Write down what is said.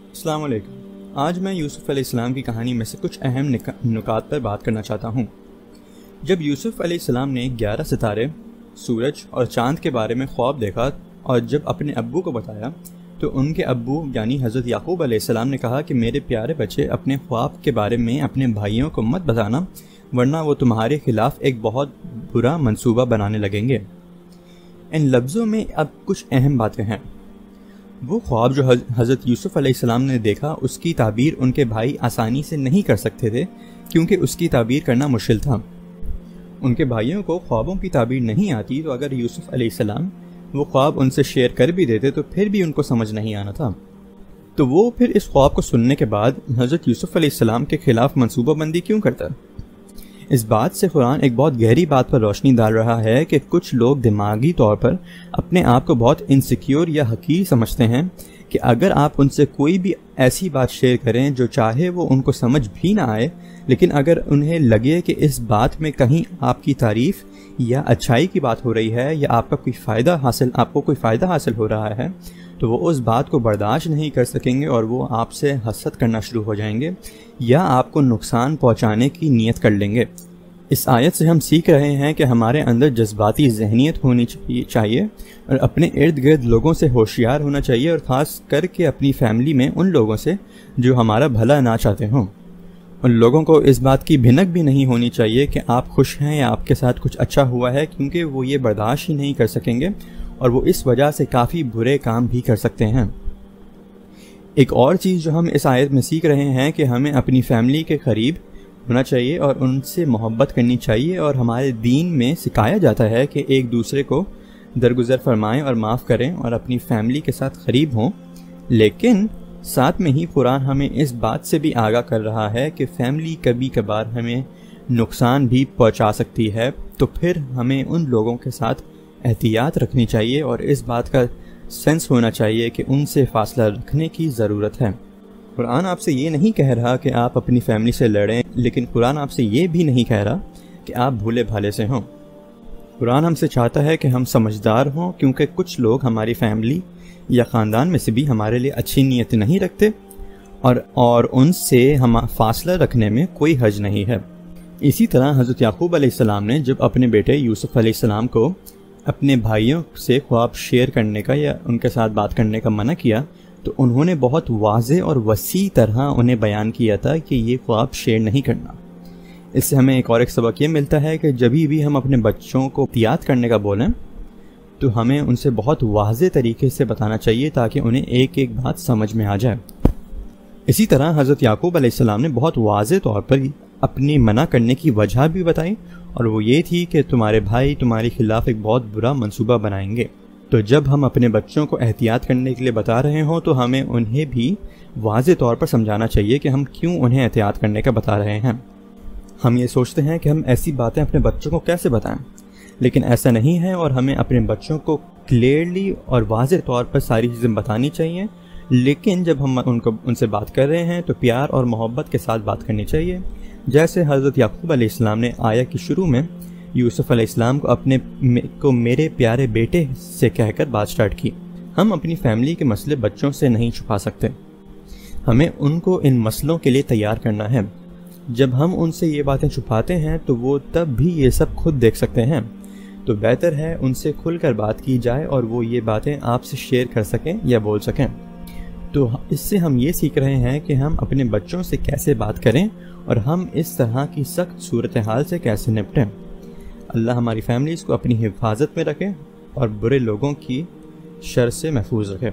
السلام علیکم۔ آج میں یوسف علیہ السلام کی کہانی میں سے کچھ اہم نکات پر بات کرنا چاہتا ہوں۔ جب یوسف علیہ السلام نے 11 ستارے، سورج اور چاند کے بارے میں خواب دیکھا اور جب اپنے ابو کو بتایا تو ان کے ابو یعنی حضرت یعقوب علیہ السلام نے کہا کہ میرے پیارے بچے، اپنے خواب کے بارے میں اپنے بھائیوں کو مت بتانا، ورنہ وہ تمہارے خلاف ایک بہت برا منصوبہ بنانے لگیں گے۔ ان لفظوں میں اب کچھ اہم باتیں ہیں۔ وہ خواب جو حضرت یوسف علیہ السلام نے دیکھا، اس کی تعبیر ان کے بھائی آسانی سے نہیں کر سکتے تھے، کیونکہ اس کی تعبیر کرنا مشکل تھا۔ ان کے بھائیوں کو خوابوں کی تعبیر نہیں آتی، تو اگر یوسف علیہ السلام وہ خواب ان سے شیئر کر بھی دیتے تو پھر بھی ان کو سمجھ نہیں آنا تھا۔ تو وہ پھر اس خواب کو سننے کے بعد حضرت یوسف علیہ السلام کے خلاف منصوبہ بندی کیوں کرتا؟ اس بات سے قرآن ایک بہت گہری بات پر روشنی ڈال رہا ہے کہ کچھ لوگ دماغی طور پر اپنے آپ کو بہت انسیکیور یا حقیر سمجھتے ہیں کہ اگر آپ ان سے کوئی بھی ایسی بات شیئر کریں جو چاہے وہ ان کو سمجھ بھی نہ آئے، لیکن اگر انہیں لگے کہ اس بات میں کہیں آپ کی تعریف یا اچھائی کی بات ہو رہی ہے یا آپ کو کوئی فائدہ حاصل ہو رہا ہے، تو وہ اس بات کو برداشت نہیں کر سکیں گے اور وہ آپ سے حسد کرنا شروع ہو جائیں گے یا آپ کو نقصان پہنچانے کی نیت کر لیں گے۔ اس آیت سے ہم سیکھ رہے ہیں کہ ہمارے اندر جذباتی ذہنیت ہونی چاہیے اور اپنے ارد گرد لوگوں سے ہوشیار ہونا چاہیے، اور خاص کر کے اپنی فیملی میں ان لوگوں سے جو ہمارا بھلا نہ چاہتے ہوں۔ ان لوگوں کو اس بات کی بھنک بھی نہیں ہونی چاہیے کہ آپ خوش ہیں یا آپ کے ساتھ کچھ اچھا ہوا ہے، کیونکہ وہ یہ برداشت ہی نہیں کر سکیں گے اور وہ اس وجہ سے کافی برے کام بھی کر سکتے ہیں۔ ایک اور چیز جو ہم اس آیت میں سیکھ رہے ہیں کہ ہمیں اپنی فیملی کے قریب ہونا چاہیے اور ان سے محبت کرنی چاہیے، اور ہمارے دین میں سکھایا جاتا ہے کہ ایک دوسرے کو درگزر فرمائیں اور معاف کریں اور اپنی فیملی کے ساتھ قریب ہوں۔ لیکن ساتھ میں ہی قرآن ہمیں اس بات سے بھی آگاہ کر رہا ہے کہ فیملی کبھی کبھار ہمیں نقصان بھی پہنچا سکتی ہے، تو پھر ہمیں ان لوگوں کے ساتھ احتیاط رکھنی چاہیے اور اس بات کا سینس ہونا چاہیے کہ ان سے فاصلہ رکھنے کی ضرورت ہے۔ قرآن آپ سے یہ نہیں کہہ رہا کہ آپ اپنی فیملی سے لڑیں، لیکن قرآن آپ سے یہ بھی نہیں کہہ رہا کہ آپ بھولے بھالے سے ہوں۔ قرآن ہم سے چاہتا ہے کہ ہم سمجھدار ہوں، کیونکہ کچھ لوگ ہماری فیملی یا خاندان میں سے بھی ہمارے لیے اچھی نیت نہیں رکھتے اور ان سے ہم فاصلہ رکھنے میں کوئی حرج نہیں ہے۔ اسی طرح حضرت یعقوب علیہ السلام نے جب اپنے بیٹے یوسف علیہ السلام کو اپنے بھائیوں سے خواب شیئر کرنے کا یا ان کے ساتھ بات کرنے کا منع کیا، تو انہوں نے بہت واضح اور وسیع طرح انہیں بیان کیا تھا کہ یہ خواب شیئر نہیں کرنا۔ اس سے ہمیں ایک سبق یہ ملتا ہے کہ جبھی بھی ہم اپنے بچوں کو احتیاط کرنے کا بولیں تو ہمیں ان سے بہت واضح طریقے سے بتانا چاہیے تاکہ انہیں ایک ایک بات سمجھ میں آ جائے۔ اسی طرح حضرت یعقوب علیہ السلام نے بہت واضح طور پر اپنی منع کرنے کی وجہ بھی بتائی، اور وہ یہ تھی کہ تمہارے بھائی تمہارے خلاف ایک بہت برا منصوبہ بنائیں گے۔ تو جب ہم اپنے بچوں کو احتیاط کرنے کے لیے بتا رہے ہوں تو ہمیں انہیں بھی واضح طور پر سمجھانا چاہیے کہ ہم کیوں انہیں احتیاط کرنے کا بتا رہے ہیں۔ ہم یہ سوچتے ہیں کہ ہم ایسی باتیں اپنے بچوں کو کیسے بتائیں، لیکن ایسا نہیں ہے، اور ہمیں اپنے بچوں کو کلیئرلی اور واضح طور پر ساری چیزیں بتانی چاہیے، لیکن جب ہم ان سے بات کر رہے ہیں تو پیار اور محبت کے ساتھ بات کرنی چاہیے، جیسے حضرت یعقوب علیہ السلام نے آیا کی شروع میں یوسف علیہ السلام کو میرے پیارے بیٹے سے کہہ کر بات سٹارٹ کی۔ ہم اپنی فیملی کے مسئلے بچوں سے نہیں چھپا سکتے، ہمیں ان کو ان مسئلوں کے لیے تیار کرنا ہے۔ جب ہم ان سے یہ باتیں چھپاتے ہیں تو وہ تب بھی یہ سب خود دیکھ سکتے ہیں، تو بہتر ہے ان سے کھل کر بات کی جائے اور وہ یہ باتیں آپ سے شیئر کر سکیں یا بول سکیں۔ تو اس سے ہم یہ سیکھ رہے ہیں کہ ہم اپنے بچوں سے کیسے بات کریں اور ہم اس طرح کی سخت صورتحال سے کیسے نپٹیں۔ اللہ ہماری فیملیز کو اپنی حفاظت میں رکھے اور برے لوگوں کی شر سے محفوظ رکھے۔